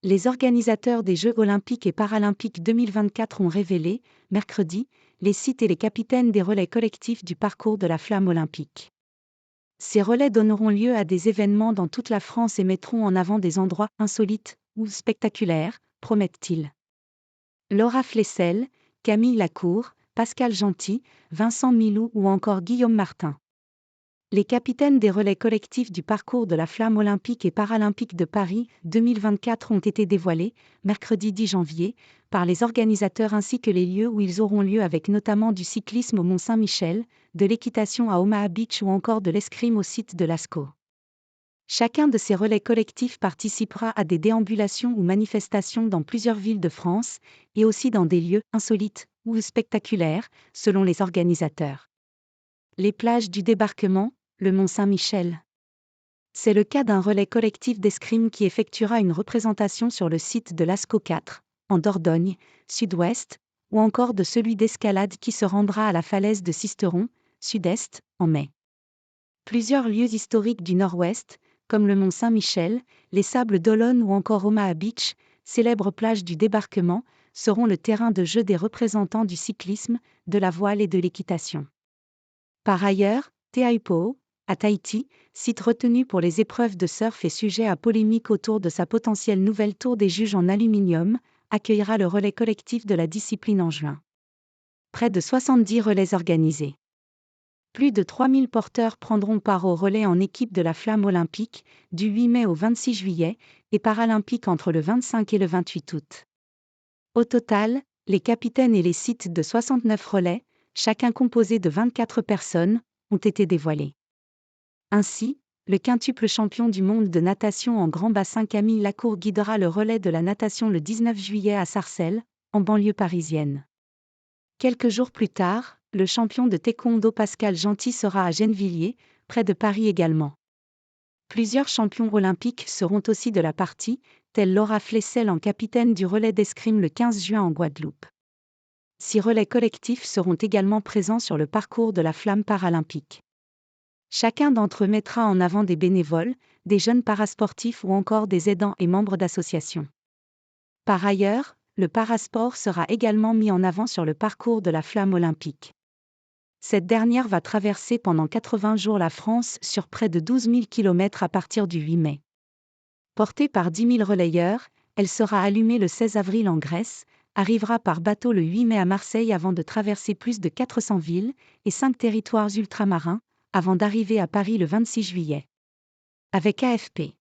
Les organisateurs des Jeux olympiques et paralympiques 2024 ont révélé, mercredi, les sites et les capitaines des relais collectifs du parcours de la flamme olympique. Ces relais donneront lieu à des événements dans toute la France et mettront en avant des endroits insolites ou spectaculaires, promettent-ils. Laura Flessel, Camille Lacour, Pascal Gentil, Vincent Milou ou encore Guillaume Martin. Les capitaines des relais collectifs du parcours de la flamme olympique et paralympique de Paris 2024 ont été dévoilés, mercredi 10 janvier, par les organisateurs ainsi que les lieux où ils auront lieu avec notamment du cyclisme au Mont-Saint-Michel, de l'équitation à Omaha Beach ou encore de l'escrime au site de Lascaux. Chacun de ces relais collectifs participera à des déambulations ou manifestations dans plusieurs villes de France, et aussi dans des lieux insolites ou spectaculaires, selon les organisateurs. Les plages du débarquement, le Mont-Saint-Michel. C'est le cas d'un relais collectif d'escrime qui effectuera une représentation sur le site de Lascaux 4, en Dordogne, sud-ouest, ou encore de celui d'escalade qui se rendra à la falaise de Sisteron, sud-est, en mai. Plusieurs lieux historiques du nord-ouest, comme le Mont-Saint-Michel, les Sables d'Olonne ou encore Omaha Beach, célèbre plage du débarquement, seront le terrain de jeu des représentants du cyclisme, de la voile et de l'équitation. Par ailleurs, Teahupo'o, à Tahiti, site retenu pour les épreuves de surf et sujet à polémique autour de sa potentielle nouvelle tour des juges en aluminium, accueillera le relais collectif de la discipline en juin. Près de 70 relais organisés. Plus de 3000 porteurs prendront part au relais en équipe de la flamme olympique, du 8 mai au 26 juillet, et paralympique entre le 25 et le 28 août. Au total, les capitaines et les sites de 69 relais, chacun composé de 24 personnes, ont été dévoilés. Ainsi, le quintuple champion du monde de natation en grand bassin Camille Lacour guidera le relais de la natation le 19 juillet à Sarcelles, en banlieue parisienne. Quelques jours plus tard, le champion de taekwondo Pascal Gentil sera à Gennevilliers, près de Paris également. Plusieurs champions olympiques seront aussi de la partie, telle Laura Flessel en capitaine du relais d'escrime le 15 juin en Guadeloupe. 6 relais collectifs seront également présents sur le parcours de la flamme paralympique. Chacun d'entre eux mettra en avant des bénévoles, des jeunes parasportifs ou encore des aidants et membres d'associations. Par ailleurs, le parasport sera également mis en avant sur le parcours de la flamme olympique. Cette dernière va traverser pendant 80 jours la France sur près de 12 000 km à partir du 8 mai. Portée par 10 000 relayeurs, elle sera allumée le 16 avril en Grèce, arrivera par bateau le 8 mai à Marseille avant de traverser plus de 400 villes et 5 territoires ultramarins, avant d'arriver à Paris le 26 juillet. Avec AFP.